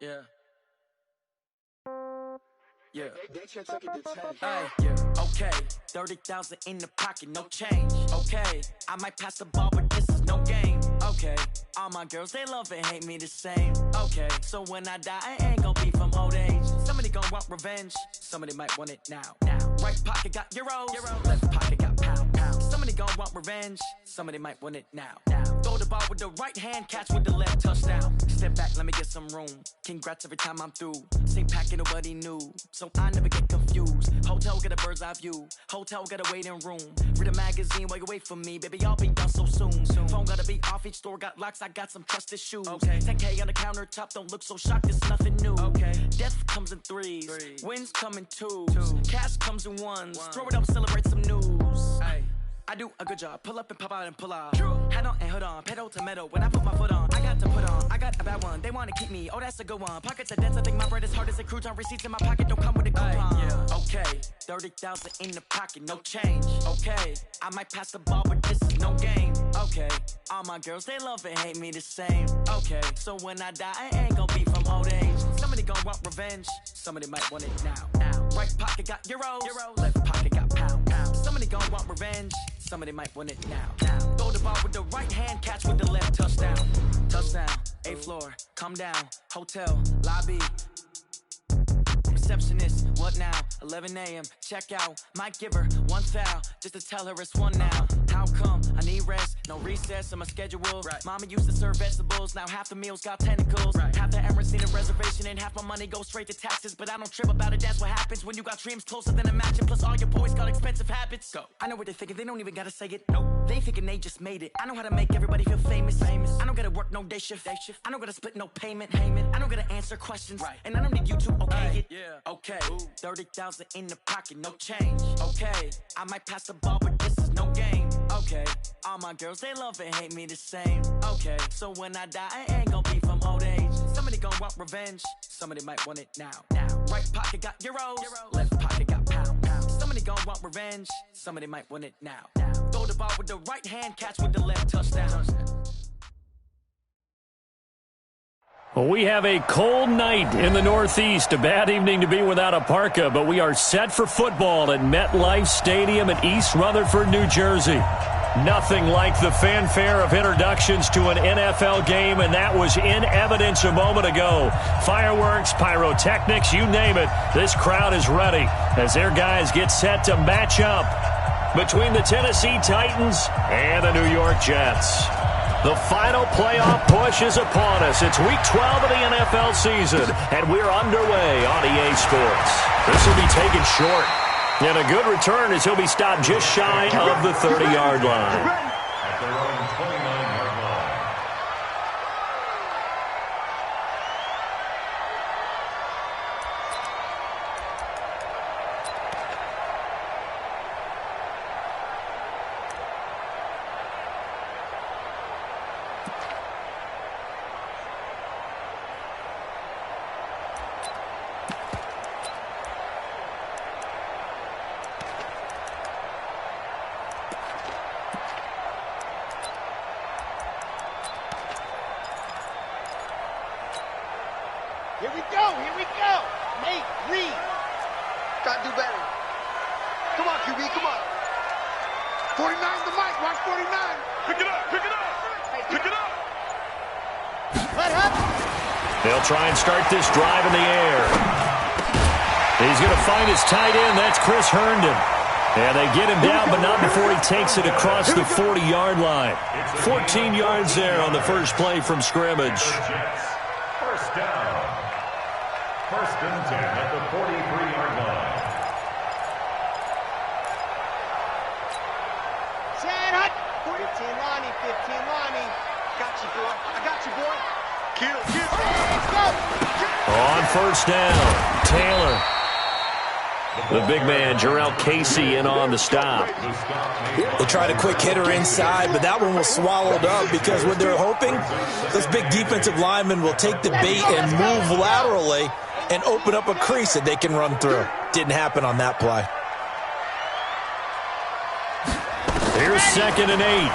Yeah. Yeah. They took it to 10. Hey, yeah. Okay. 30,000 in the pocket, no change. Okay. I might pass the ball, but this is no game. Okay. All my girls, they love and hate me the same. Okay. So when I die, I ain't gonna be from old age. Somebody gon' want revenge. Somebody might want it now. Right pocket got euros. Left pocket got pound. Somebody gon' want revenge. Somebody might want it now. Throw the ball with the right hand, catch with the left, touchdown. Step back, let me get some room. Congrats every time I'm through. Same packet, nobody knew, so I never get confused. Hotel got a bird's eye view. Hotel got a waiting room. Read a magazine while you wait for me, baby. I'll be done so soon. Phone gotta be off. Each store got locks. I got some trusted shoes. Okay. 10K on the countertop. Don't look so shocked. It's nothing new. Okay. Death comes in threes. Wins come in twos. Cash comes in ones. Throw it up, celebrate some news. Ay. I do a good job. Pull up and pop out and pull off. Head on and hood on. Pedal to metal. When I put my foot on, I got to put on. I got a bad one. They want to keep me. Oh, that's a good one. Pockets are dense. I think my bread is hard as a crouton. Receipts in my pocket don't come with a coupon. Yeah. Okay. 30,000 in the pocket. No change. Okay. I might pass the ball, but this is no game. Okay. All my girls, they love and hate me the same. Okay. So when I die, I ain't gonna be from old age. Somebody gon' want revenge. Somebody might want it now. Right pocket got euros. Left pocket got pound. Somebody gon' want revenge. Somebody might want it now. Throw the ball with the right hand, catch with the left, touchdown. Touchdown, 8th floor, come down. Hotel, lobby. Receptionist, what now? 11 a.m., check out. Might give her one foul, just to tell her it's one now. How come? I need rest, no recess in my schedule. Right. Mama used to serve vegetables, now half the meals got tentacles. Right. Half the Emirates need a reservation and half my money goes straight to taxes. But I don't trip about it, that's what happens when you got dreams closer than a match. And plus all your boys got expensive habits. Go. I know what they're thinking, they don't even gotta say it. Nope. They thinking they just made it. I know how to make everybody feel famous. I don't gotta work no day shift. I don't gotta split no payment. I don't gotta answer questions. Right. And I don't need you to okay it. Yeah. Okay. 30,000 in the pocket, no change. Okay. I might pass the ball, but this is no game. Okay. All my girls, they love and hate me the same. Okay. So when I die, I ain't gonna be from old age. Somebody gon' want revenge. Somebody might want it now. Right pocket got euros. Left pocket got pound. Somebody gon' want revenge. Somebody might want it now. Throw the ball with the right hand, catch with the left, touchdown. Well, we have a cold night in the Northeast. A bad evening to be without a parka, but we are set for football at MetLife Stadium in East Rutherford, New Jersey. Nothing like the fanfare of introductions to an NFL game, and that was in evidence a moment ago. Fireworks, pyrotechnics, you name it. This crowd is ready as their guys get set to match up between the Tennessee Titans and the New York Jets. The final playoff push is upon us. It's Week 12 of the NFL season, and we're underway on EA Sports. This will be taken short, and a good return as he'll be stopped just shy of the 30-yard line. At their own 29-yard line. Here we go. Nate, Reed. Gotta do better. Come on, QB, come on. 49's the mic, watch 49. Pick it up. Pick it up. Let happen. They'll try and start this drive in the air. He's going to find his tight end. That's Chris Herndon. And they get him down, but not before he takes it across the 40-yard line. 14 yards there on the first play from scrimmage. First down. First and 10 at the 43-yard line. Set hut. 15 Lonnie, 15 Lonnie. Got you, boy. I got you, boy. Kill. Let's go. On first down, Taylor. The big man, Jarrell Casey, in on the stop. They tried a quick hitter inside, but that one was swallowed up because what they're hoping, this big defensive lineman will take the bait and move laterally and open up a crease that they can run through. Didn't happen on that play. Here's 2nd and 8.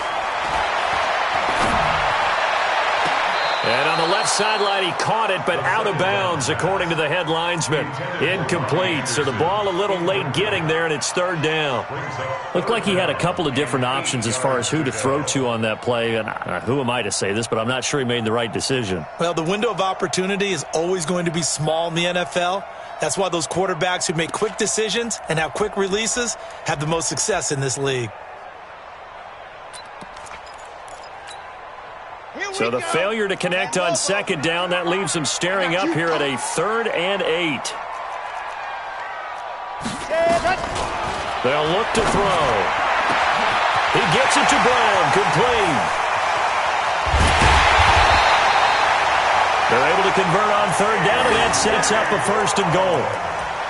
And on the left sideline, he caught it, but out of bounds, according to the head linesman. Incomplete, so the ball a little late getting there, and it's third down. Looked like he had a couple of different options as far as who to throw to on that play. And who am I to say this, but I'm not sure he made the right decision. Well, the window of opportunity is always going to be small in the NFL. That's why those quarterbacks who make quick decisions and have quick releases have the most success in this league. So the failure to connect on second down, that leaves them staring up here at a 3rd and 8. They'll look to throw. He gets it to Brown, complete. They're able to convert on 3rd down, and that sets up a 1st and goal.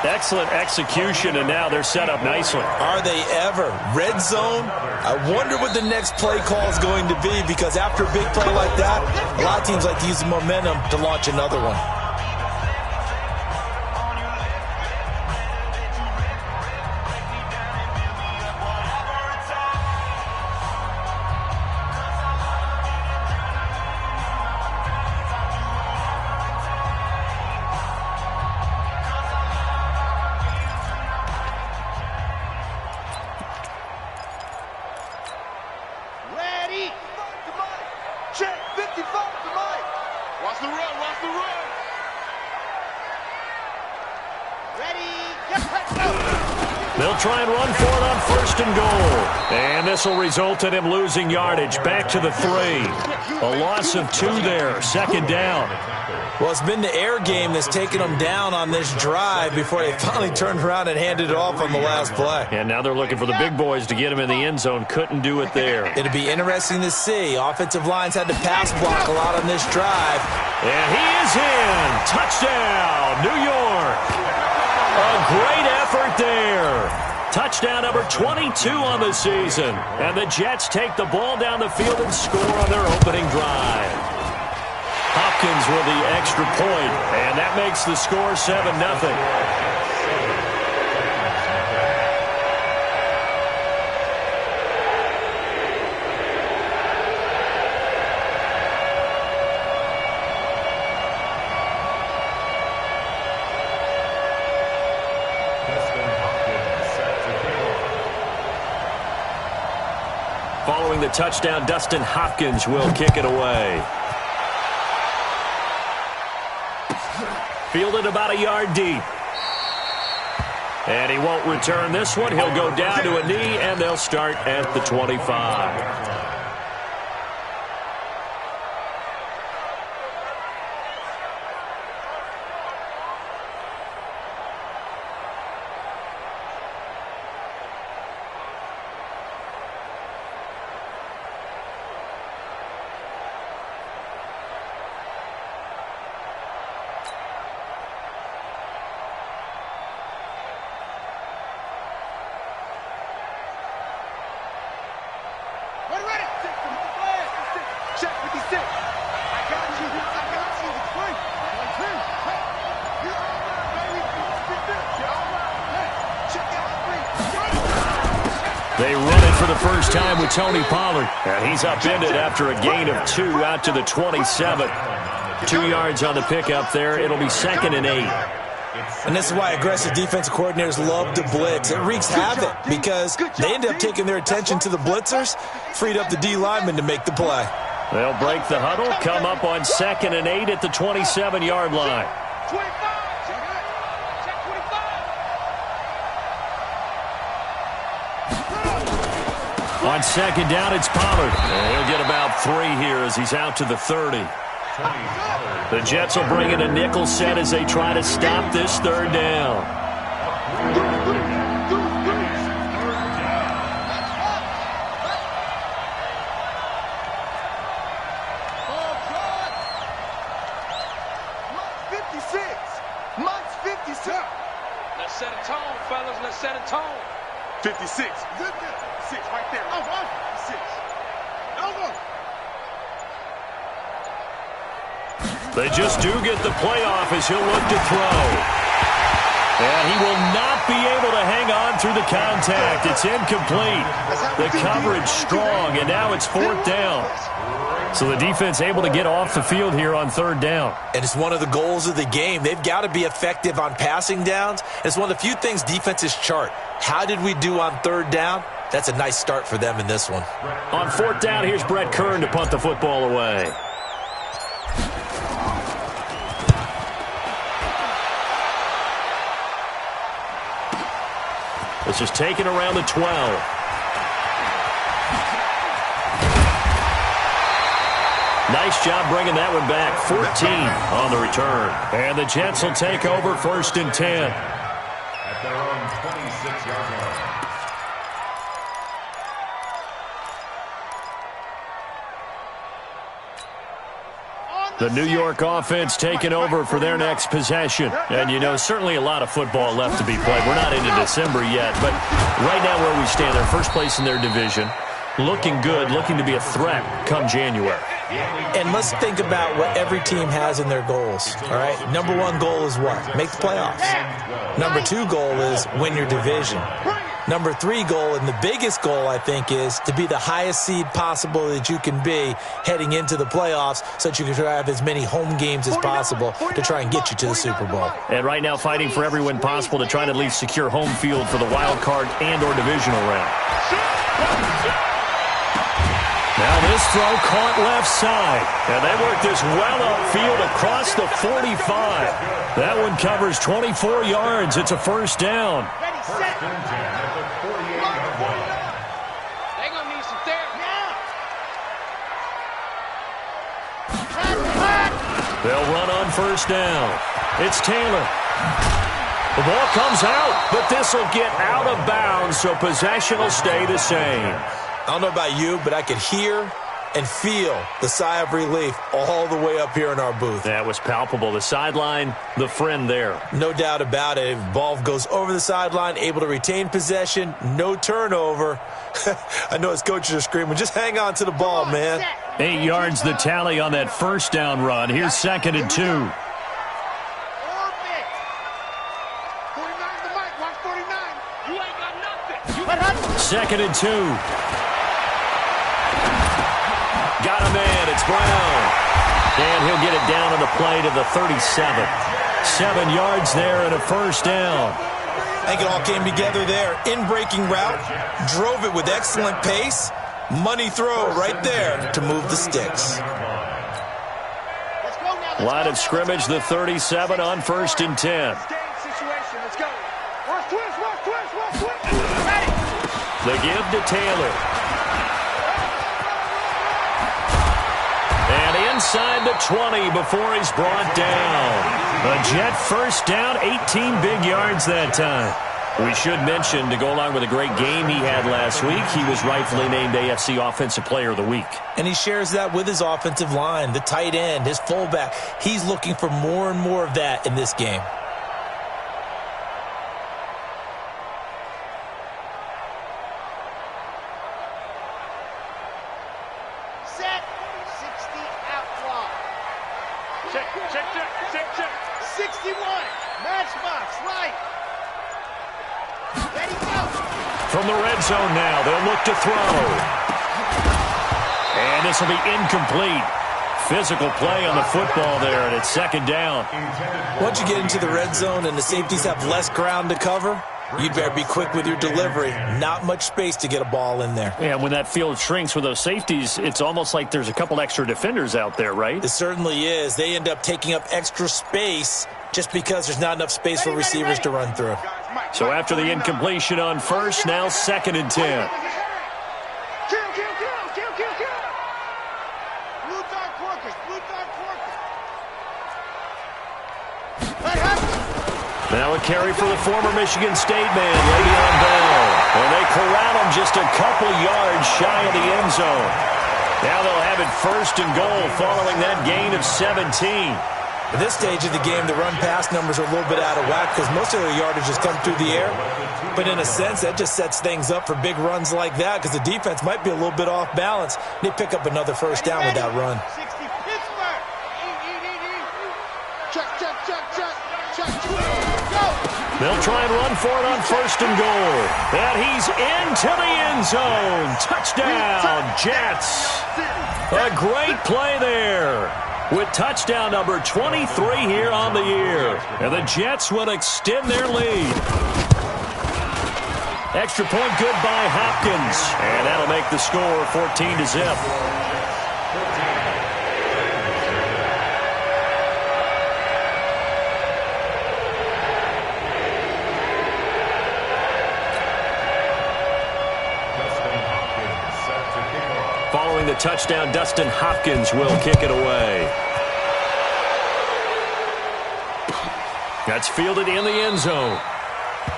Excellent execution, and now they're set up nicely. Are they ever? Red zone? I wonder what the next play call is going to be, because after a big play like that, a lot of teams like to use the momentum to launch another one. They'll try and run for it on 1st and goal. And this will result in him losing yardage. Back to the 3. A loss of 2 there. 2nd down. Well, it's been the air game that's taken them down on this drive before they finally turned around and handed it off on the last play. And now they're looking for the big boys to get him in the end zone. Couldn't do it there. It'll be interesting to see. Offensive lines had to pass block a lot on this drive. And he is in. Touchdown, New York. A great effort there. Touchdown number 22 on the season. And the Jets take the ball down the field and score on their opening drive. Hopkins with the extra point, and that makes the score 7-0. Following the touchdown, Dustin Hopkins will kick it away. Fielded about a yard deep. And he won't return this one. He'll go down to a knee, and they'll start at the 25. They run it for the first time with Tony Pollard. And he's upended after a gain of 2 out to the 27. 2 yards on the pickup there. It'll be 2nd and 8. And this is why aggressive defensive coordinators love to blitz. It wreaks havoc because they end up taking their attention to the blitzers, freed up the D linemen to make the play. They'll break the huddle, come up on 2nd and 8 at the 27-yard line. On 2nd down, it's Pollard. And he'll get about 3 here as he's out to the 30. The Jets will bring in a nickel set as they try to stop this 3rd down. Let's set a tone, fellas. Let's set a tone. 56. 6 right there. 56. They just do get the playoff as he'll look to throw. And he will not be able to hang on through the contact. It's incomplete. The coverage strong, and now it's 4th down. So the defense able to get off the field here on third down. And it's one of the goals of the game. They've got to be effective on passing downs. It's one of the few things defenses chart. How did we do on third down? That's a nice start for them in this one. On fourth down, here's Brett Kern to punt the football away. This is taken around the 12. Nice job bringing that one back. 14 on the return. And the Jets will take over first and 10. At their own 26-yard line. The New York offense taking over for their next possession. And, you know, certainly a lot of football left to be played. We're not into December yet, but right now where we stand, they're first place in their division. Looking good, looking to be a threat come January. And let's think about what every team has in their goals, all right? Number one goal is what? Make the playoffs. Number two goal is win your division. Number three goal, and the biggest goal, I think, is to be the highest seed possible that you can be heading into the playoffs so that you can have as many home games as possible to try and get you to the Super Bowl. And right now fighting for every win possible to try to at least secure home field for the wild card and or divisional round. Now this throw caught left side. And they work this well upfield across the 45. That one covers 24 yards. It's a first down. First and 10 at the 48-yard line. They're going to need some therapy. They'll run on first down. It's Taylor. The ball comes out, but this will get out of bounds, so possession will stay the same. I don't know about you, but I could hear and feel the sigh of relief all the way up here in our booth. That was palpable. The sideline, the friend there. No doubt about it. If ball goes over the sideline, able to retain possession, no turnover. I know his coaches are screaming, just hang on to the ball, man. 8 yards the tally on that first down run. Here's second and 2. 49 the mic, watch 49. You ain't got nothing. Second and 2. Got a man. It's Brown. And he'll get it down on the play to the 37. 7 yards there and a first down. I think it all came together there. In-breaking route, drove it with excellent pace. Money throw right there to move the sticks. Line of scrimmage, the 37 on first and 10. The give to Taylor. And inside the 20 before he's brought down. A Jet first down, 18 big yards that time. We should mention, to go along with a great game he had last week, he was rightfully named AFC Offensive Player of the Week. And he shares that with his offensive line, the tight end, his fullback. He's looking for more and more of that in this game. Set, 60 out wide. Check. 61, matchbox, right. Ready, go. From the red zone now, they'll look to throw. And this will be incomplete. Physical play on the football there, and it's second down. Once you get into the red zone and the safeties have less ground to cover, you'd better be quick with your delivery. Not much space to get a ball in there. Yeah, when that field shrinks with those safeties, it's almost like there's a couple extra defenders out there, right? It certainly is. They end up taking up extra space just because there's not enough space for receivers to run through. So after the incompletion on first, now second and 10. Kill. Blue dog porkers. Now a carry for the former Michigan State man, Le'Veon Bell. And they corral him just a couple yards shy of the end zone. Now they'll have it first and goal following that gain of 17. At this stage of the game, the run-pass numbers are a little bit out of whack because most of their yardage has come through the air. But in a sense, that just sets things up for big runs like that because the defense might be a little bit off balance. They pick up another first down with that run. 60, Pittsburgh. Check. Go. They'll try and run for it on first and goal. And he's into the end zone. Touchdown, Jets. A great play there with touchdown number 23 here on the year. And the Jets will extend their lead. Extra point good by Hopkins. And that'll make the score 14-0. Following the touchdown, Dustin Hopkins will kick it away. That's fielded in the end zone.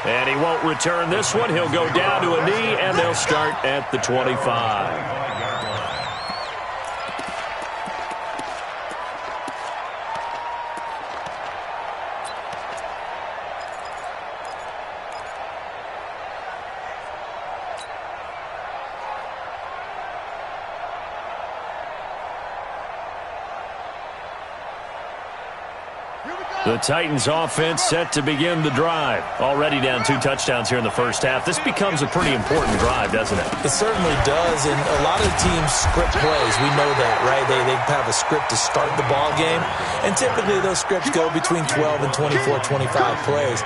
And he won't return this one. He'll go down to a knee, and they'll start at the 25. The Titans offense set to begin the drive. Already down 2 touchdowns here in the first half. This becomes a pretty important drive, doesn't it? It certainly does, and a lot of the teams script plays. We know that, right? They have a script to start the ball game, and typically those scripts go between 12 and 24, 25 plays.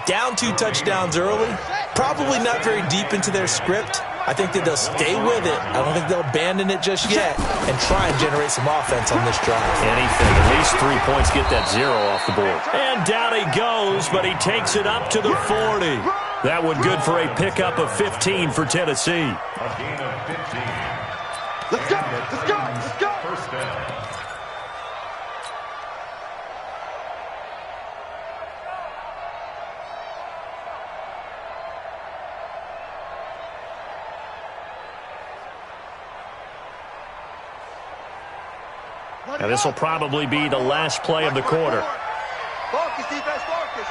Down 2 touchdowns early, probably not very deep into their script. I think that they'll stay with it. I don't think they'll abandon it just yet and try and generate some offense on this drive. Anything, at least 3 points, get that 0 off the board. And down he goes, but he takes it up to the 40. That one good for a pickup of 15 for Tennessee. A gain of 15. Let's go, let's go, let's go. First down. And this will probably be the last play of the quarter. Focus, defense, focus.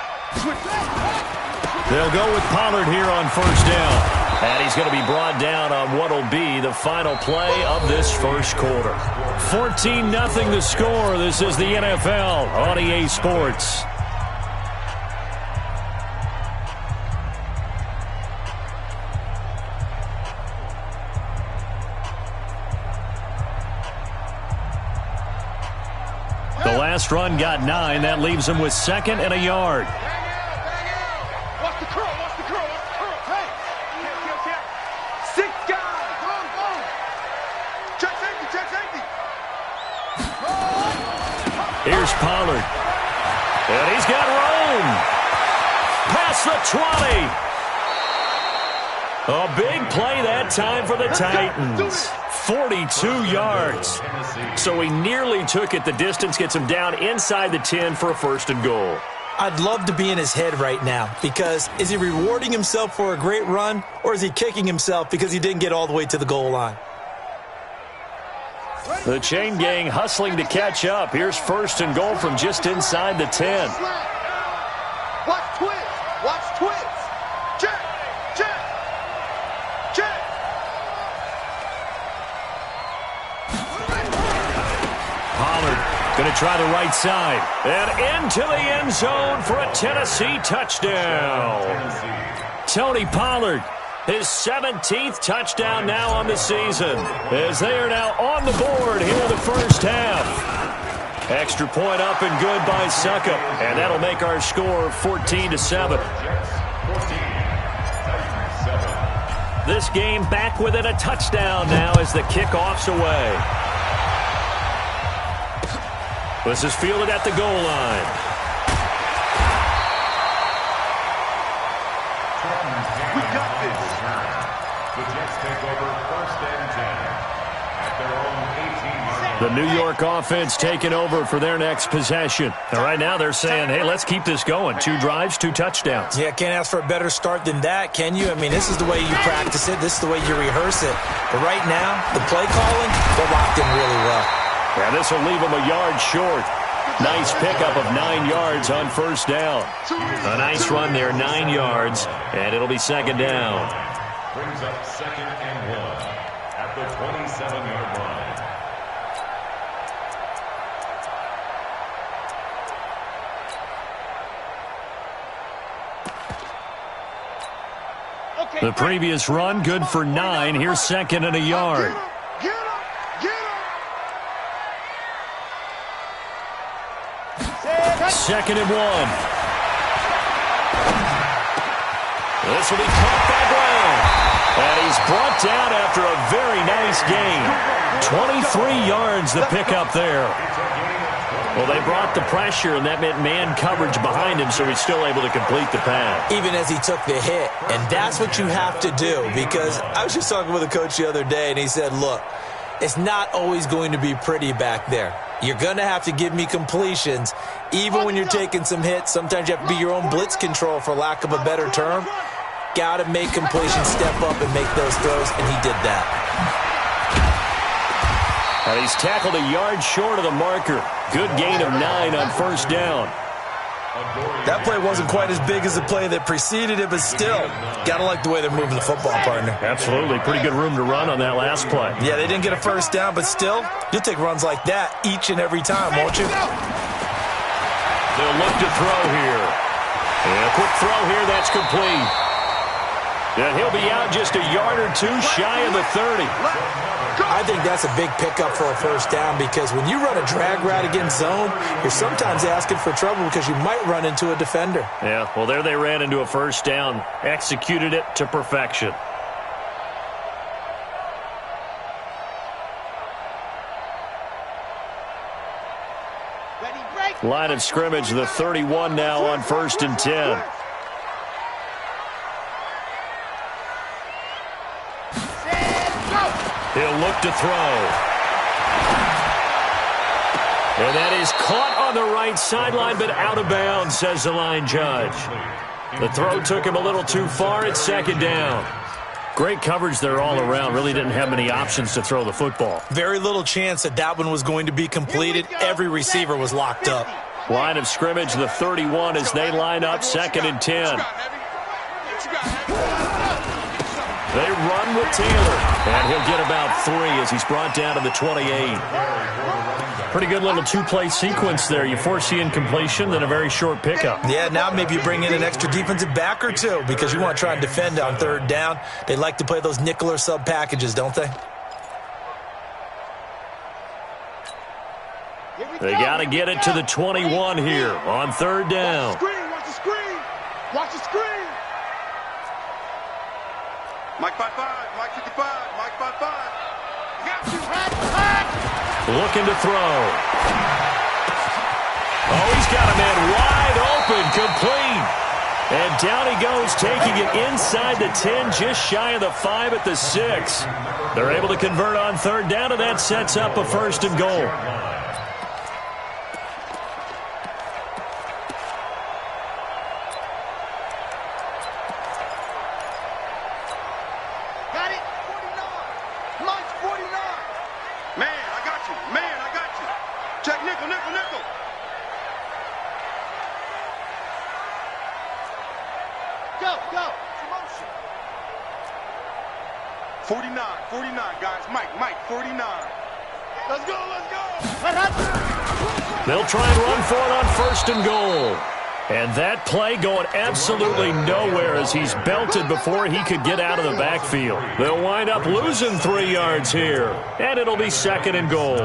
They'll go with Pollard here on first down. And he's going to be brought down on what will be the final play of this first quarter. 14-0 the score. This is the NFL on EA Sports. The last run got 9. That leaves him with 2nd and a yard. Watch the curl, watch the curl, watch the curl. Hey, okay. 6 guys. Go. Check safety, check safety. Here's Pollard. And he's got room. Past the 20. A big play that time for the Titans. 42 yards. So he nearly took it the distance, gets him down inside the 10 for a 1st and goal. I'd love to be in his head right now, because is he rewarding himself for a great run, or is he kicking himself because he didn't get all the way to the goal line? The chain gang hustling to catch up. Here's 1st and goal from just inside the 10. Watch twins, watch twins. Check. Pollard going to try the right side. And into the end zone for a Tennessee touchdown. Tony Pollard, his 17th touchdown now on the season, as they are now on the board here in the first half. Extra point up and good by Suckup. And that'll make our score 14-7. This game back within a touchdown now as the kickoff's away. This is fielded at the goal line. We got this. The Jets take over 1st and 10 at their own 18-yard line. The New York offense taking over for their next possession. And right now they're saying, hey, let's keep this going. 2 drives, 2 touchdowns. Yeah, can't ask for a better start than that, can you? I mean, this is the way you practice it. This is the way you rehearse it. But right now, the play calling, they're locked in really well. And this will leave them a yard short. Nice pickup of 9 yards on 1st down. A nice run there, 9 yards, and it'll be 2nd down. Brings up 2nd and 1 at the 27-yard line. The previous run, good for 9. Here's 2nd and a yard. Get him! 2nd and 1. This will be caught by Brown. And he's brought down after a very nice gain. 23 yards the pickup there. Well, they brought the pressure, and that meant man coverage behind him, so he's still able to complete the pass. Even as he took the hit. And that's what you have to do, because I was just talking with a coach the other day, and he said, look, it's not always going to be pretty back there. You're going to have to give me completions. Even when you're taking some hits, sometimes you have to be your own blitz control, for lack of a better term. Got to make completions, step up, and make those throws, and he did that. And he's tackled a yard short of the marker. Good gain of 9 on 1st down. That play wasn't quite as big as the play that preceded it, but still, got to like the way they're moving the football, partner. Absolutely. Pretty good room to run on that last play. Yeah, they didn't get a 1st down, but still, you'll take runs like that each and every time, won't you? They'll look to throw here. And a quick throw here, that's complete. And he'll be out just a yard or two shy of the 30. I think that's a big pickup for a 1st down, because when you run a drag route against zone, you're sometimes asking for trouble because you might run into a defender. Yeah, well, there they ran into a 1st down. Executed it to perfection. Line of scrimmage, the 31 now on 1st and 10. He'll look to throw. And that is caught on the right sideline, but out of bounds, says the line judge. The throw took him a little too far at 2nd down. Great coverage there all around. Really didn't have many options to throw the football. Very little chance that that one was going to be completed. Every receiver was locked up. Line of scrimmage, the 31 as they line up 2nd and 10. They run with Taylor, and he'll get about 3 as he's brought down to the 28. Pretty good little 2-play sequence there. You force the incompletion, then a very short pickup. Yeah, now maybe you bring in an extra defensive back or two, because you want to try and defend on 3rd down. They like to play those nickel or sub packages, don't they? They got to get it to the 21 here on 3rd down. Watch the screen. Watch the screen. Mike 5-5, Mike 55, Mike 5-5. Got you, Looking to throw. Oh, he's got a man wide open, complete. And down he goes, taking it inside the 10, just shy of the 5 at the 6. They're able to convert on 3rd down, and that sets up a 1st and goal. Check nickel, nickel, nickel. Go, go. Motion. 49, 49, guys. Mike, 49. Let's go, let's go. They'll try and run for it on 1st and goal. And that play going absolutely nowhere as he's belted before he could get out of the backfield. They'll wind up losing 3 yards here. And it'll be 2nd and goal.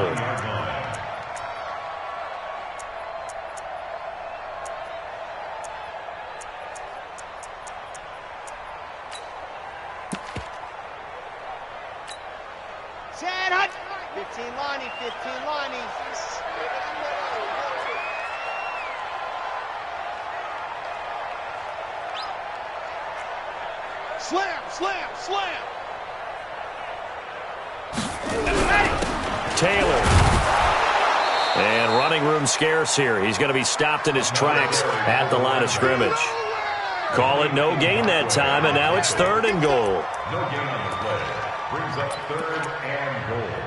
Slam, slam, slam. Taylor. And running room scarce here. He's going to be stopped in his tracks at the line of scrimmage. Call it no gain that time, and now it's 3rd and goal. No gain on the play. Brings up 3rd and goal.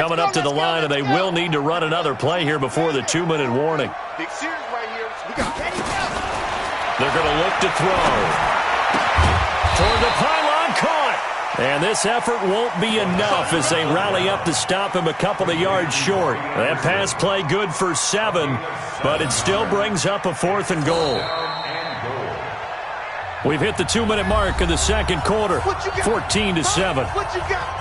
coming up to the line, and they will need to run another play here before the 2-minute warning. Big series right here. We got They're going to look to throw. Toward the pylon, caught. And this effort won't be enough as they rally up to stop him a couple of yards short. That pass play good for 7, but it still brings up a 4th and goal. We've hit the 2-minute mark of the second quarter, 14-7. What you got?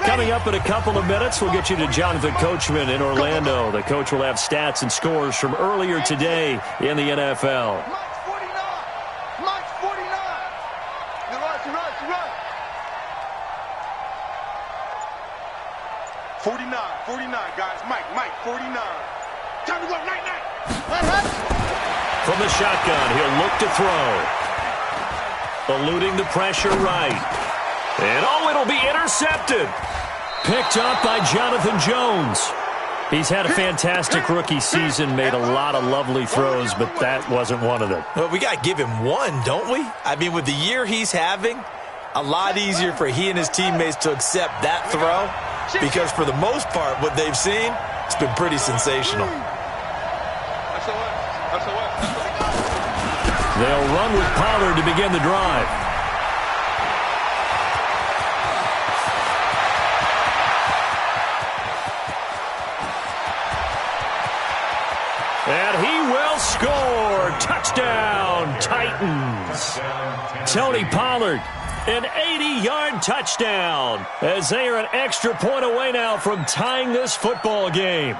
Coming up in a couple of minutes, we'll get you to Jonathan Coachman in Orlando. The coach will have stats and scores from earlier today in the NFL. Mike's 49. Mike's 49. You run. 49, guys. Mike, 49. Time to go, night. From the shotgun, he'll look to throw. Eluding the pressure right. And it'll be intercepted. Picked up by Jonathan Jones. He's had a fantastic rookie season, made a lot of lovely throws, but that wasn't one of them. Well, we got to give him one, don't we? I mean, with the year he's having, a lot easier for he and his teammates to accept that throw because for the most part, what they've seen, it's been pretty sensational. They'll run with Pollard to begin the drive. And he will score. Touchdown, Titans. Tony Pollard, an 80-yard touchdown, as they are an extra point away now from tying this football game.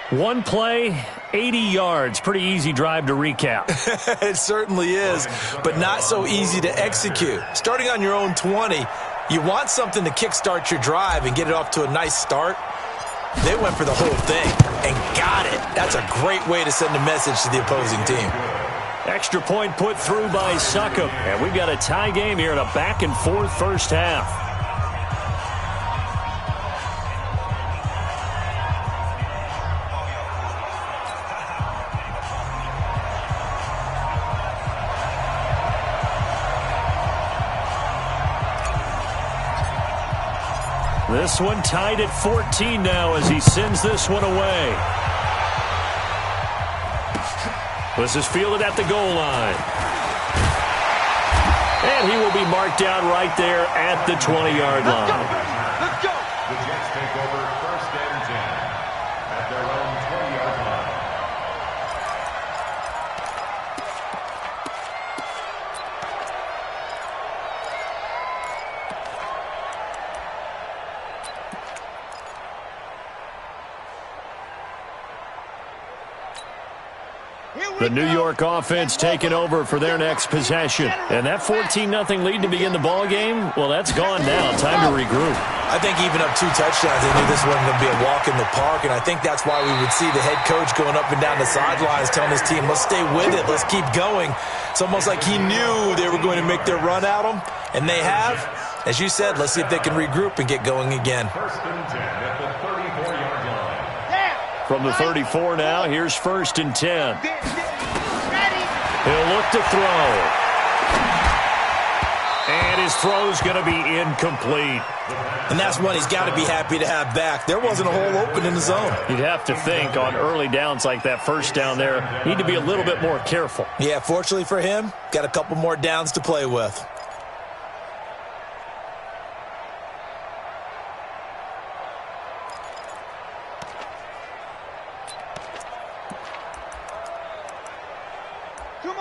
One play, 80 yards. Pretty easy drive to recap. It certainly is, but not so easy to execute. Starting on your own 20, you want something to kickstart your drive and get it off to a nice start. They went for the whole thing and got it. That's a great way to send a message to the opposing team. Extra point put through by Succop. And we've got a tie game here in a back-and-forth first half. This one tied at 14 now as he sends this one away. This is fielded at the goal line. And he will be marked down right there at the 20-yard line. Let's go. The Jets take over 1st and 10 at their own 20-yard line. The New York offense taking over for their next possession. And that 14-0 lead to begin the ball game, well, that's gone now. Time to regroup. I think even up 2 touchdowns, they knew this wasn't going to be a walk in the park, and I think that's why we would see the head coach going up and down the sidelines telling his team, let's stay with it, let's keep going. It's almost like he knew they were going to make their run at him, and they have. As you said, let's see if they can regroup and get going again. 1st and 10 at the 34-yard line. From the 34 now, here's 1st and 10. He'll look to throw. And his throw's going to be incomplete. And that's one he's got to be happy to have back. There wasn't a hole open in the zone. You'd have to think on early downs like that first down there, need to be a little bit more careful. Yeah, fortunately for him, got a couple more downs to play with.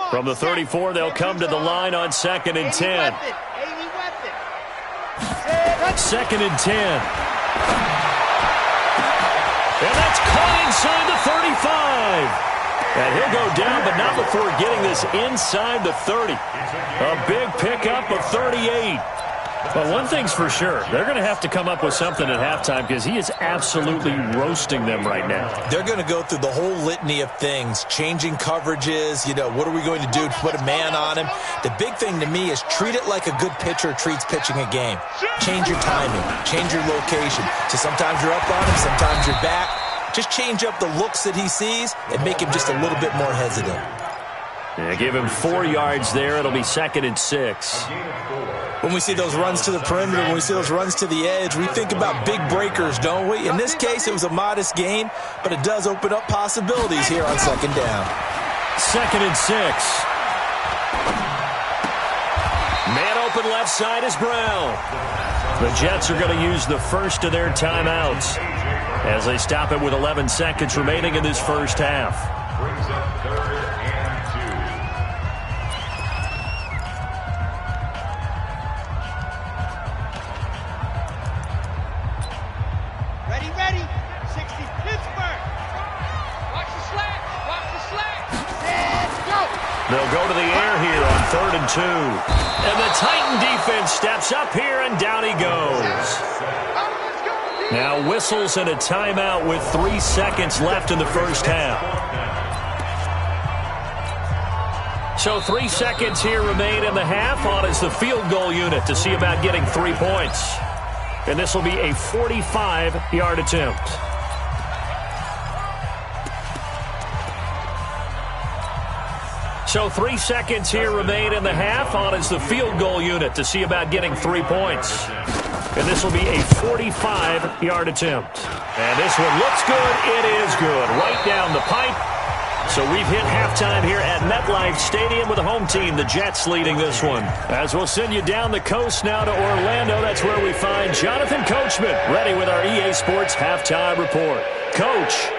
From the 34, they'll come to the line on 2nd and 10. 2nd and 10. And that's caught inside the 35. And he'll go down, but not before getting this inside the 30. A big pickup of 38. Well, one thing's for sure. They're going to have to come up with something at halftime because he is absolutely roasting them right now. They're going to go through the whole litany of things, changing coverages, what are we going to do to put a man on him? The big thing to me is treat it like a good pitcher treats pitching a game. Change your timing, change your location. So sometimes you're up on him, sometimes you're back. Just change up the looks that he sees and make him just a little bit more hesitant. Yeah, give him 4 yards there. It'll be 2nd and 6. When we see those runs to the perimeter, when we see those runs to the edge, we think about big breakers, don't we? In this case, it was a modest gain, but it does open up possibilities here on 2nd down. 2nd and 6. Man open left side is Brown. The Jets are going to use the first of their timeouts as they stop it with 11 seconds remaining in this first half. Brings up 3rd and 2. Ready. 60, Pittsburgh. Watch the slant. Watch the slant. Let's go. They'll go to the air here on 3rd and 2. And the Titan defense steps up here, and down he goes. Now whistles and a timeout with 3 seconds left in the first half. So 3 seconds here remain in the half. On is the field goal unit to see about getting 3 points. And this will be a 45-yard attempt. So 3 seconds here remain in the half. On is the field goal unit to see about getting 3 points. And this will be a 45-yard attempt. And this one looks good. It is good. Right down the pipe. So we've hit halftime here at MetLife Stadium with the home team, the Jets, leading this one. As we'll send you down the coast now to Orlando, that's where we find Jonathan Coachman, ready with our EA Sports halftime report. Coach.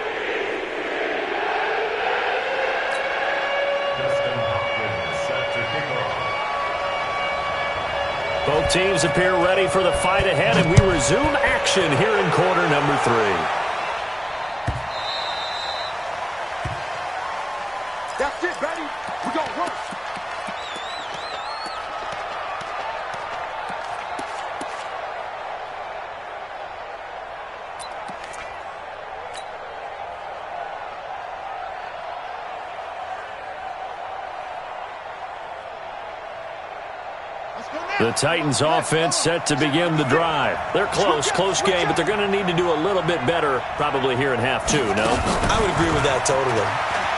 Both teams appear ready for the fight ahead, and we resume action here in quarter number 3. That's it, baby. We're going to work. The Titans offense set to begin the drive. They're close game, but they're going to need to do a little bit better probably here in half 2, no? I would agree with that totally.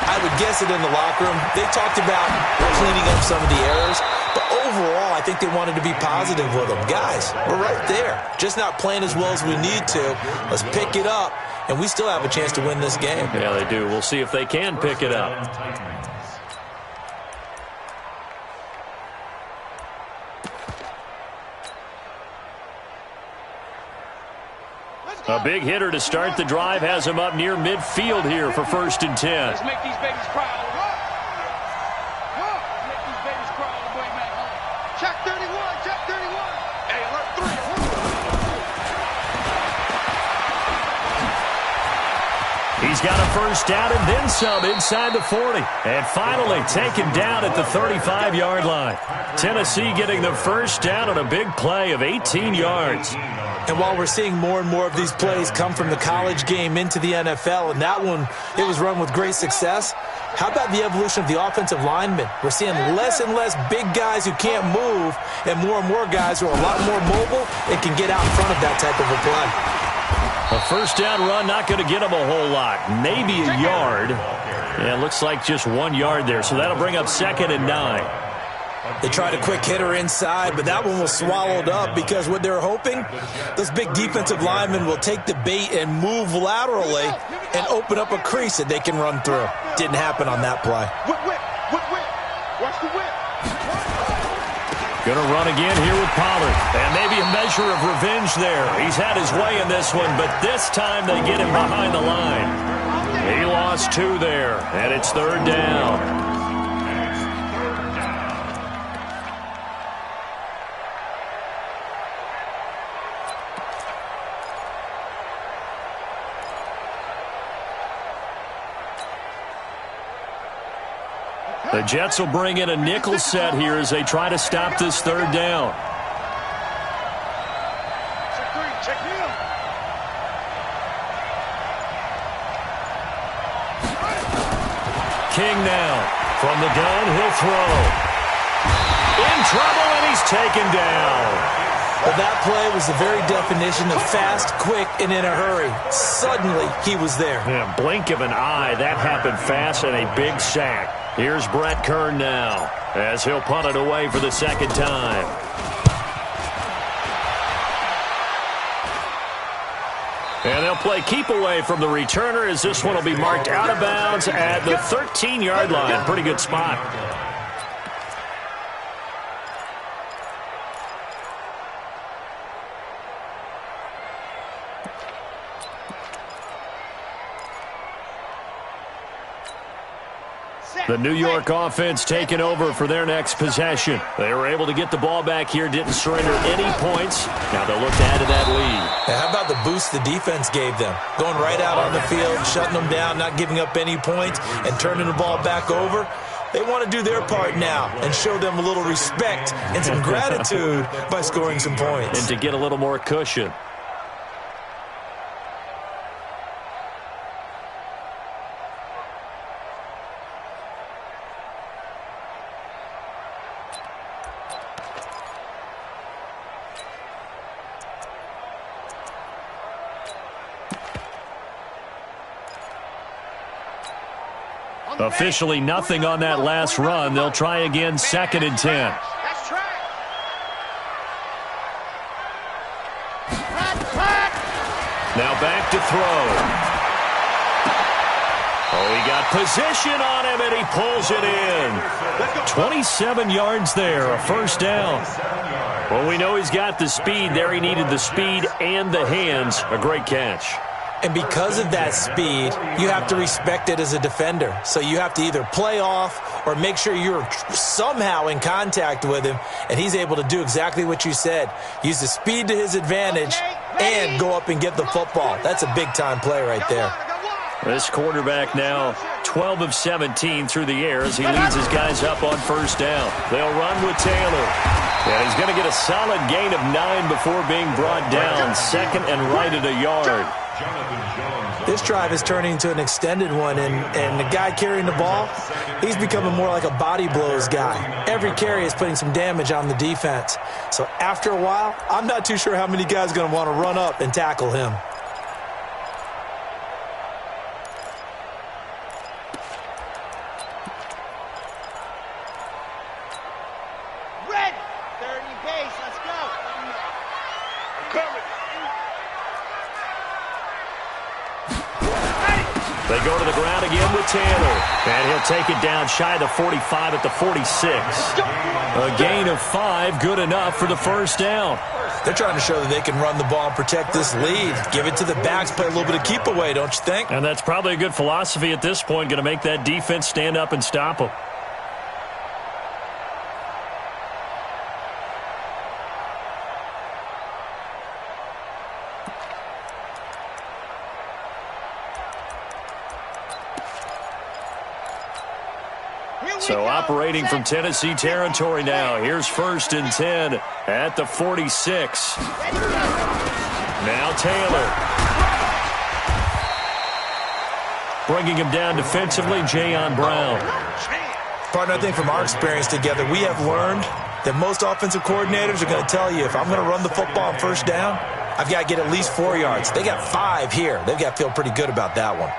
I would guess it in the locker room. They talked about cleaning up some of the errors, but overall, I think they wanted to be positive with them. Guys, we're right there. Just not playing as well as we need to. Let's pick it up, and we still have a chance to win this game. Yeah, they do. We'll see if they can pick it up. A big hitter to start the drive has him up near midfield here for 1st and 10. Let's make these babies proud. Make these babies proud. Boy, man. Check 31. Hey, alert 3. He's got a first down and then some inside the 40. And finally taken down at the 35-yard line. Tennessee getting the first down on a big play of 18 yards. And while we're seeing more and more of these plays come from the college game into the NFL, and that one, it was run with great success, how about the evolution of the offensive linemen? We're seeing less and less big guys who can't move and more guys who are a lot more mobile and can get out in front of that type of a play. A first down run, not going to get him a whole lot. Maybe a yard. Yeah, looks like just 1 yard there, so that'll bring up 2nd and 9. They tried a quick hitter inside, but that one was swallowed up because what they're hoping, those big defensive linemen will take the bait and move laterally and open up a crease that they can run through. Didn't happen on that play. Whip. Watch the whip. Going to run again here with Pollard. And maybe a measure of revenge there. He's had his way in this one, but this time they get him behind the line. He lost 2 there, and it's 3rd down. The Jets will bring in a nickel set here as they try to stop this 3rd down. King now. From the gun, he'll throw. In trouble, and he's taken down. Well, that play was the very definition of fast, quick, and in a hurry. Suddenly, he was there. Yeah, blink of an eye, that happened fast, and a big sack. Here's Brett Kern now, as he'll punt it away for the second time. And they'll play keep away from the returner, as this one will be marked out of bounds at the 13-yard line. Pretty good spot. The New York offense taking over for their next possession. They were able to get the ball back here, didn't surrender any points. Now they'll look to add to that lead. Now, how about the boost the defense gave them? Going right out on the field, shutting them down, not giving up any points, and turning the ball back over. They want to do their part now and show them a little respect and some gratitude by scoring some points. And to get a little more cushion. Officially nothing on that last run. They'll try again, 2nd and 10. Now back to throw. Oh, he got position on him, and he pulls it in. 27 yards there, a first down. Well, we know he's got the speed there. He needed the speed and the hands. A great catch. And because of that speed, you have to respect it as a defender. So you have to either play off or make sure you're somehow in contact with him, and he's able to do exactly what you said. Use the speed to his advantage and go up and get the football. That's a big-time play right there. This quarterback now 12 of 17 through the air as he leads his guys up on first down. They'll run with Taylor. And he's going to get a solid gain of 9 before being brought down. 2nd and right at a yard. This drive is turning into an extended one, and the guy carrying the ball, he's becoming more like a body blows guy. Every carry is putting some damage on the defense. So after a while, I'm not too sure how many guys are going to want to run up and tackle him. Red, 30 pace, let's go. They go to the ground again with Taylor. And he'll take it down shy of the 45 at the 46. A gain of 5, good enough for the first down. They're trying to show that they can run the ball and protect this lead. Give it to the backs, play a little bit of keep away, don't you think? And that's probably a good philosophy at this point, going to make that defense stand up and stop them. So operating from Tennessee territory now. Here's 1st and 10 at the 46. Now Taylor. Bringing him down defensively, Jayon Brown. Partner, I think from our experience together, we have learned that most offensive coordinators are going to tell you, if I'm going to run the football on first down, I've got to get at least 4 yards. They got 5 here. They've got to feel pretty good about that one.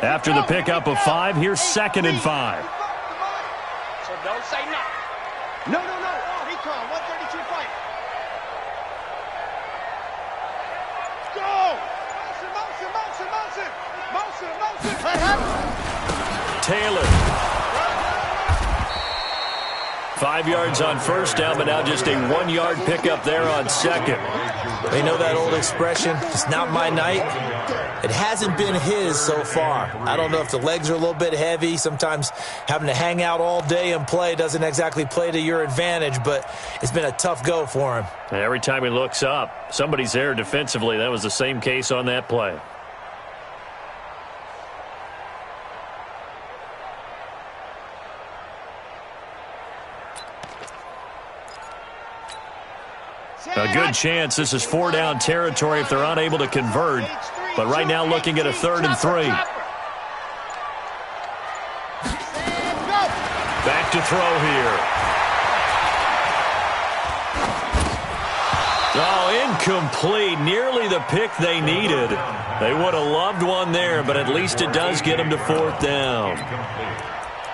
After the pickup of 5, here's 2nd and 5. So don't say no. No. Recon, 132 fight. Go! Motion. Taylor. 5 yards on first down, but now just a 1-yard pickup there on 2nd. They know that old expression, it's not my night. It hasn't been his so far. I don't know if the legs are a little bit heavy. Sometimes having to hang out all day and play doesn't exactly play to your advantage, but it's been a tough go for him. Every time he looks up, somebody's there defensively. That was the same case on that play. A good chance this is 4-down territory if they're unable to convert. But right now looking at a 3rd and 3. Back to throw here. Oh, incomplete. Nearly the pick they needed. They would have loved one there, but at least it does get them to 4th down.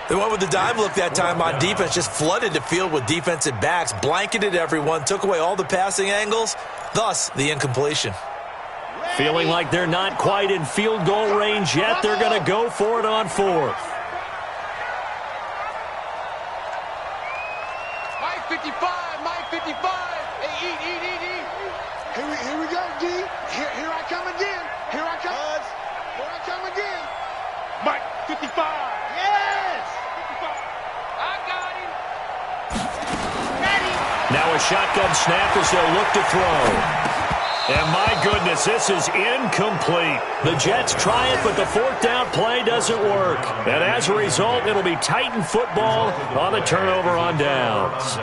They went with the dive look that time on defense, just flooded the field with defensive backs, blanketed everyone, took away all the passing angles, thus the incompletion. Feeling like they're not quite in field goal range yet, they're going to go for it on 4th. Mike 55, Mike 55. Hey, eat. Here we go, D. Here I come again. Here I come again. Mike 55. Yes! 55. I got him. Now a shotgun snap as they'll look to throw. And my goodness, this is incomplete. The Jets try it, but the 4th down play doesn't work. And as a result, it'll be Titan football on the turnover on downs.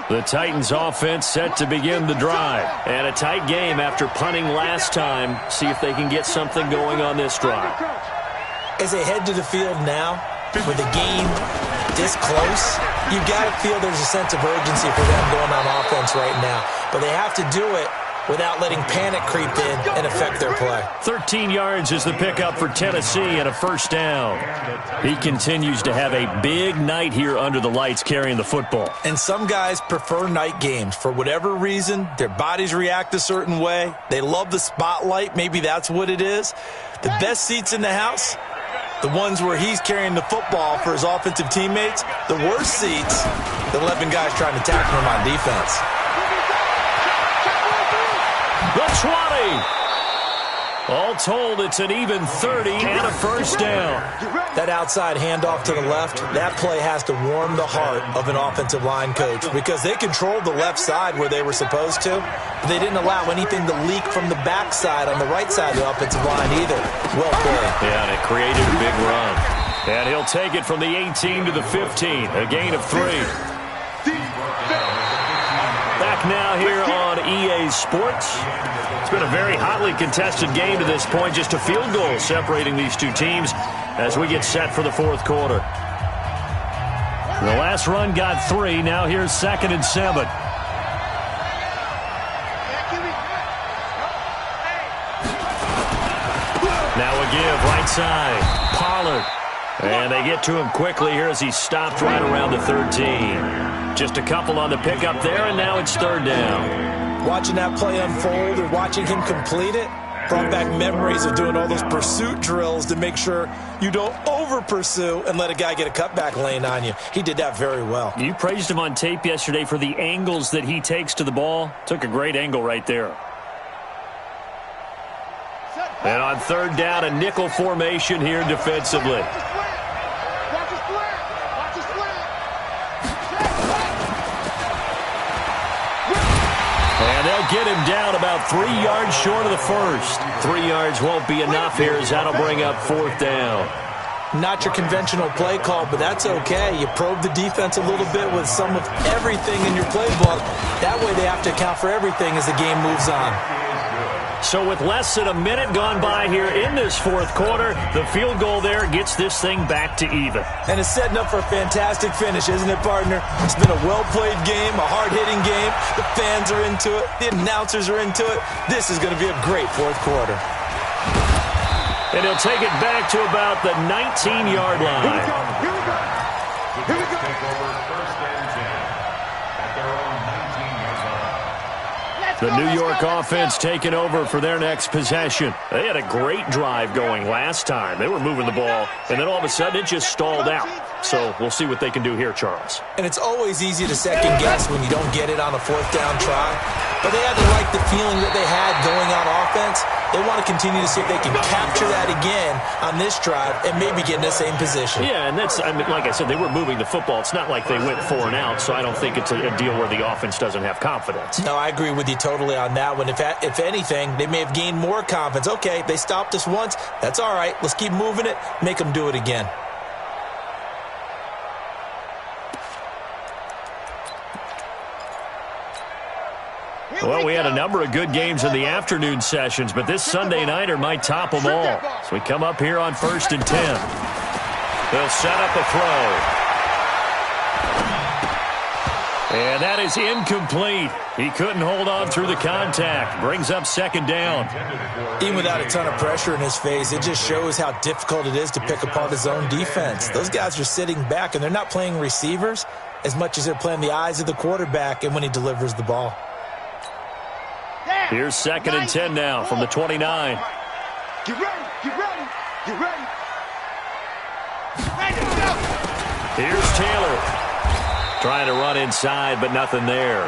The Titans offense set to begin the drive. And a tight game after punting last time. See if they can get something going on this drive. As they head to the field now, with the game this close, you got to feel there's a sense of urgency for them going on offense right now. But they have to do it without letting panic creep in and affect their play. 13 yards is the pickup for Tennessee and a 1st down. He continues to have a big night here under the lights carrying the football. And some guys prefer night games. For whatever reason, their bodies react a certain way. They love the spotlight. Maybe that's what it is. The best seats in the house, the ones where he's carrying the football for his offensive teammates. The worst seats, the 11 guys trying to tackle him on defense. The 20. All told, it's an even 30 and a 1st down. That outside handoff to the left, that play has to warm the heart of an offensive line coach because they controlled the left side where they were supposed to. But they didn't allow anything to leak from the backside on the right side of the offensive line either. Well played. Yeah, and it created a big run. And he'll take it from the 18 to the 15, a gain of 3. Back now here on EA Sports. It's been a very hotly contested game to this point. Just a field goal separating these two teams as we get set for the 4th quarter. The last run got 3. Now here's 2nd and 7. Now a give right side. Pollard. And they get to him quickly here as he stopped right around the 13. Just a couple on the pickup there, and now it's 3rd down. Watching that play unfold or watching him complete it brought back memories of doing all those pursuit drills to make sure you don't over-pursue and let a guy get a cutback lane on you. He did that very well. You praised him on tape yesterday for the angles that he takes to the ball. Took a great angle right there. And on 3rd down, a nickel formation here defensively. And they'll get him down about 3 yards short of the 1st. 3 yards won't be enough here as that'll bring up 4th down. Not your conventional play call, but that's okay. You probe the defense a little bit with some of everything in your playbook. That way they have to account for everything as the game moves on. So with less than a minute gone by here in this 4th quarter, the field goal there gets this thing back to even. And it's setting up for a fantastic finish, isn't it, partner? It's been a well-played game, a hard-hitting game. The fans are into it. The announcers are into it. This is going to be a great 4th quarter. And he'll take it back to about the 19-yard line. Here we go. Here we go. Here we go. Take over 1st and 10 at their own 19-yard line. The New York offense taking over for their next possession. They had a great drive going last time. They were moving the ball, and then all of a sudden it just stalled out. So we'll see what they can do here, Charles. And it's always easy to second guess when you don't get it on a 4th down try. But they had to like the feeling that they had going on offense. They want to continue to see if they can capture that again on this drive and maybe get in the same position. Yeah, and that's, I mean, like I said, they were moving the football. It's not like they went 4 and out, so I don't think it's a deal where the offense doesn't have confidence. No, I agree with you totally on that one. If anything, they may have gained more confidence. Okay, they stopped us once. That's all right. Let's keep moving it. Make them do it again. Well, we had a number of good games in the afternoon sessions, but this Sunday nighter might top them all. So we come up here on 1st and 10. They'll set up a throw. And that is incomplete. He couldn't hold on through the contact. Brings up 2nd down. Even without a ton of pressure in his face, it just shows how difficult it is to pick apart his own defense. Those guys are sitting back, and they're not playing receivers as much as they're playing the eyes of the quarterback and when he delivers the ball. Here's 2nd and 10 now from the 29. Get ready, get ready, get ready. Here's Taylor. Trying to run inside, but nothing there.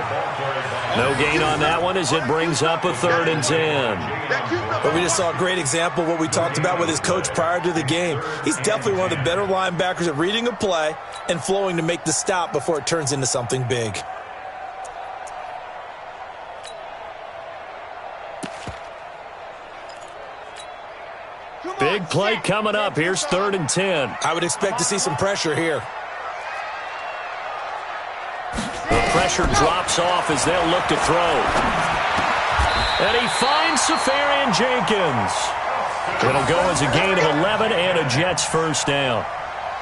No gain on that one as it brings up a 3rd and 10. But we just saw a great example of what we talked about with his coach prior to the game. He's definitely one of the better linebackers at reading a play and flowing to make the stop before it turns into something big. Big play coming up. Here's 3rd and 10. I would expect to see some pressure here. The pressure drops off as they'll look to throw. And he finds Safarian Jenkins. It'll go as a gain of 11 and a Jets 1st down.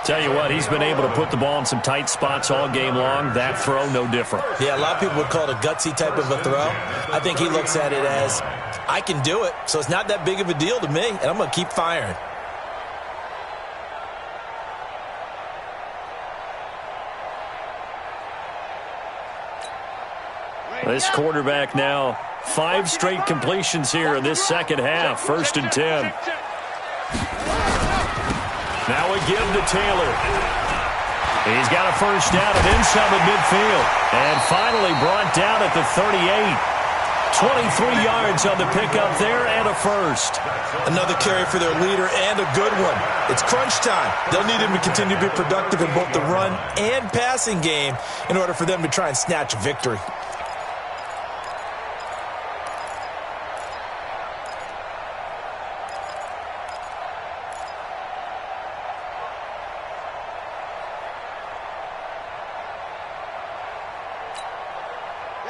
Tell you what, he's been able to put the ball in some tight spots all game long. That throw, no different. Yeah, a lot of people would call it a gutsy type of a throw. I think he looks at it as, I can do it, so it's not that big of a deal to me, and I'm going to keep firing. This quarterback now, 5 straight completions here in this second half. 1st and 10. Now we give to Taylor. He's got a 1st down and then some at midfield. And finally brought down at the 38. 23 yards on the pickup there and a 1st. Another carry for their leader and a good one. It's crunch time. They'll need him to continue to be productive in both the run and passing game in order for them to try and snatch a victory.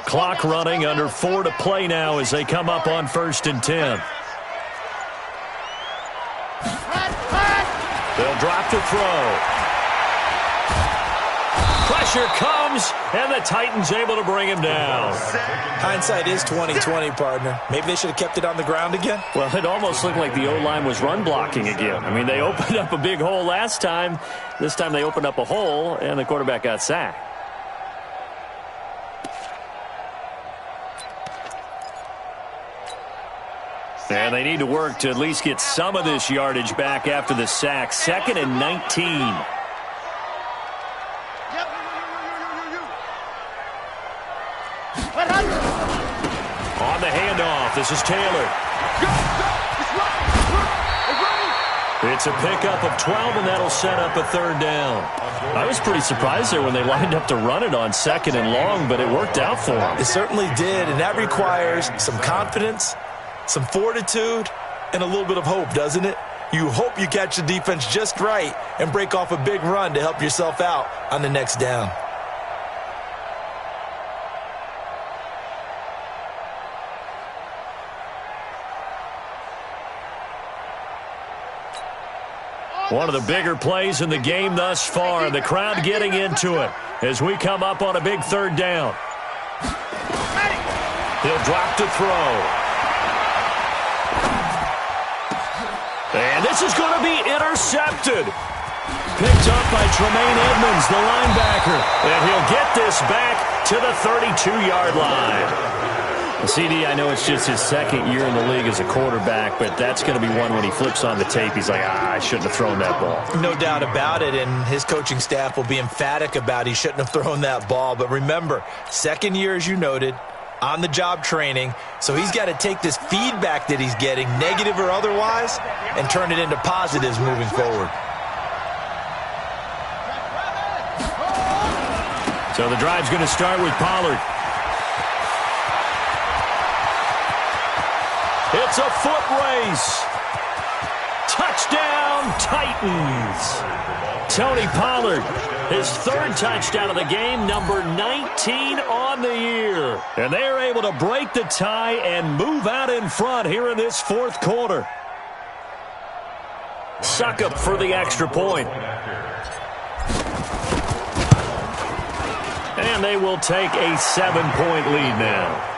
Clock running, under 4 to play now as they come up on 1st and 10. They'll drop to throw. Pressure comes, and the Titans able to bring him down. Hindsight is 20/20, partner. Maybe they should have kept it on the ground again. Well, it almost looked like the O-line was run blocking again. I mean, they opened up a big hole last time. This time they opened up a hole, and the quarterback got sacked. And they need to work to at least get some of this yardage back after the sack. 2nd and 19. On the handoff, this is Taylor. It's a pickup of 12, and that'll set up a 3rd down. I was pretty surprised there when they lined up to run it on 2nd and long, but it worked out for them. It certainly did, and that requires some confidence, some fortitude, and a little bit of hope, doesn't it? You hope you catch the defense just right and break off a big run to help yourself out on the next down. One of the bigger plays in the game thus far. The crowd getting into it as we come up on a big 3rd down. He'll drop to throw. And this is going to be intercepted. Picked up by Tremaine Edmonds, the linebacker. And he'll get this back to the 32-yard line. CD, I know it's just his 2nd year in the league as a quarterback, but that's going to be one when he flips on the tape. He's like, I shouldn't have thrown that ball. No doubt about it, and his coaching staff will be emphatic about he shouldn't have thrown that ball. But remember, 2nd year, as you noted, on-the-job training. So he's got to take this feedback that he's getting, negative or otherwise, and turn it into positives moving forward. So the drive's going to start with Pollard. It's a foot race. Touchdown, Titans. Tony Pollard, his third touchdown of the game, number 19 on the year. And they are able to break the tie and move out in front here in this fourth quarter. Suckup for the extra point. And they will take a 7-point lead now.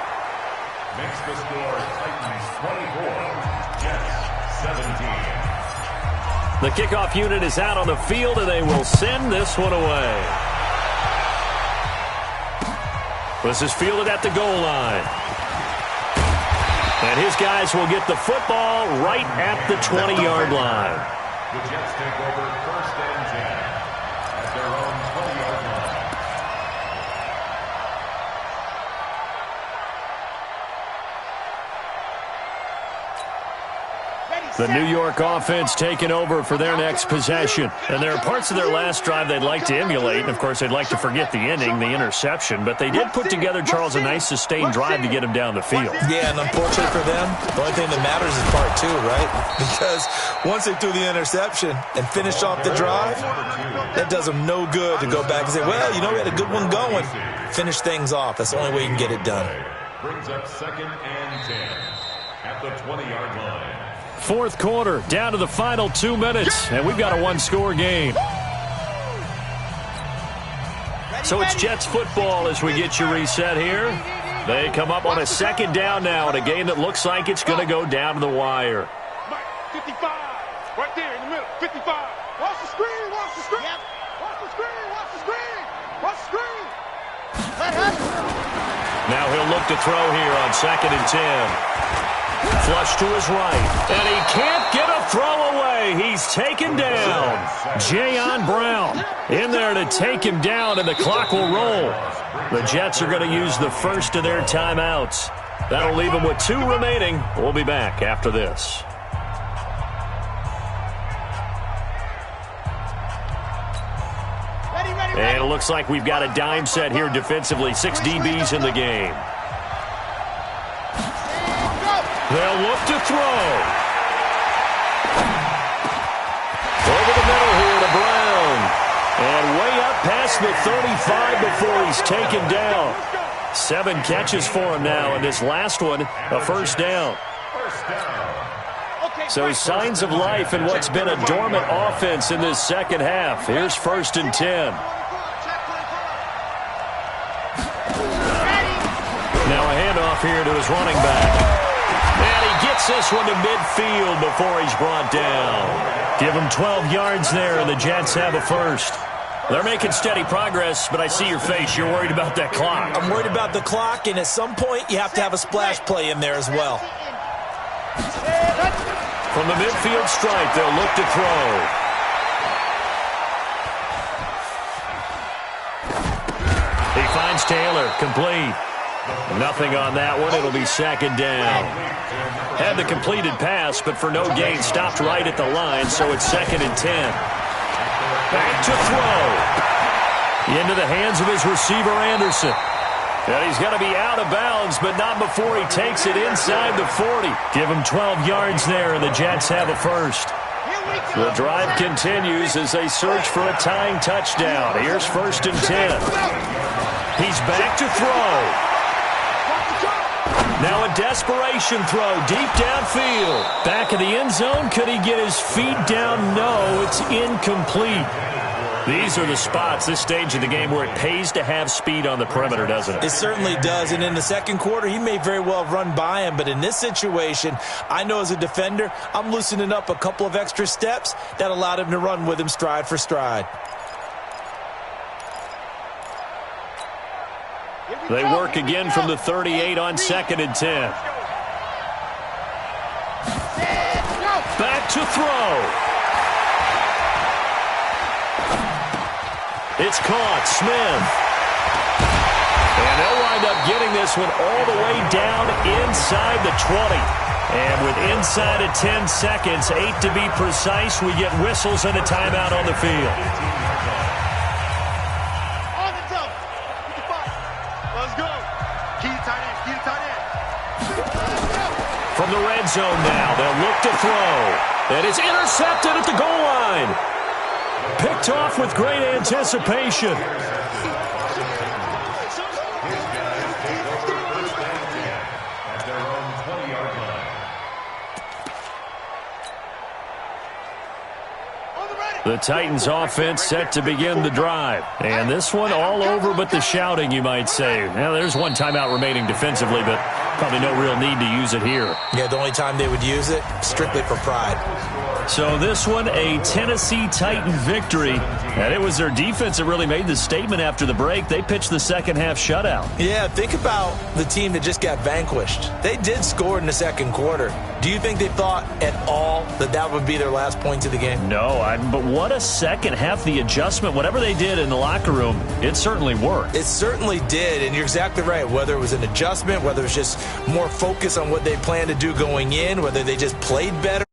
Makes the score Titans 24, Jets 17. The kickoff unit is out on the field, and they will send this one away. This is fielded at the goal line. And his guys will get the football right at the 20-yard line. The Jets take over first and 10 at their own 20-yard line. The New York offense taking over for their next possession. And there are parts of their last drive they'd like to emulate. And, of course, they'd like to forget the ending, the interception. But they did put together, Charles, a nice sustained drive to get him down the field. Yeah, and unfortunately for them, the only thing that matters is part two, right? Because once they threw the interception and finished off the drive, that does them no good to go back and say, well, you know, we had a good one going. Finish things off. That's the only way you can get it done. Brings up second and 10 at the 20-yard line. Fourth quarter, down to the final 2 minutes, and we've got a one-score game. So it's Jets football as we get you reset here. They come up on a second down now in a game that looks like it's going to go down to the wire. 55, right there in the middle, 55. Watch the screen, watch the screen. Yep. Watch the screen, watch the screen. Watch the screen. Now he'll look to throw here on second and 10. Flush to his right, and he can't get a throw away. He's taken down. Jayon Brown in there to take him down, and the clock will roll. The Jets are going to use the first of their timeouts. That'll leave them with 2 remaining. We'll be back after this. And it looks like we've got a dime set here defensively. 6 DBs in the game. They'll look to throw. Over the middle here to Brown. And way up past the 35 before he's taken down. 7 catches for him now, and this last one, a first down. So signs of life in what's been a dormant offense in this second half. Here's first and 10. Now a handoff here to his running back. And he gets this one to midfield before he's brought down. Give him 12 yards there, and the Jets have a first. They're making steady progress, but I see your face. You're worried about that clock. I'm worried about the clock, and at some point, you have to have a splash play in there as well. From the midfield stripe, they'll look to throw. He finds Taylor, complete. Nothing on that one. It'll be second down. Had the completed pass, but for no gain, stopped right at the line, so it's second and 10. Back to throw. Into the hands of his receiver, Anderson. And he's going to be out of bounds, but not before he takes it inside the 40. Give him 12 yards there, and the Jets have a first. The drive continues as they search for a tying touchdown. Here's first and 10. He's back to throw. Now a desperation throw deep downfield. Back in the end zone. Could he get his feet down? No, it's incomplete. These are the spots, this stage of the game, where it pays to have speed on the perimeter, doesn't it? It certainly does, and in the second quarter, he may very well run by him, but in this situation, I know as a defender, I'm loosening up a couple of extra steps that allowed him to run with him stride for stride. They work again from the 38 on second and 10. Back to throw. It's caught. Smith. And they'll wind up getting this one all the way down inside the 20. And with inside of 10 seconds, 8 to be precise, we get whistles and a timeout on the field. On the jump. With the fight. Let's go. Key to tight end. Key to tight end. From the red zone now, they'll look to throw. And it's intercepted at the goal line. Picked off with great anticipation. The Titans offense set to begin the drive. And this one all over but the shouting, you might say. Now, there's one timeout remaining defensively, but probably no real need to use it here. Yeah, the only time they would use it, strictly for pride. So this one, a Tennessee Titan victory. And it was their defense that really made the statement after the break. They pitched the second half shutout. Yeah, think about the team that just got vanquished. They did score in the second quarter. Do you think they thought at all that that would be their last points of the game? No, but what a second half. The adjustment, whatever they did in the locker room, it certainly worked. It certainly did, and you're exactly right. Whether it was an adjustment, whether it was just more focus on what they planned to do going in, whether they just played better.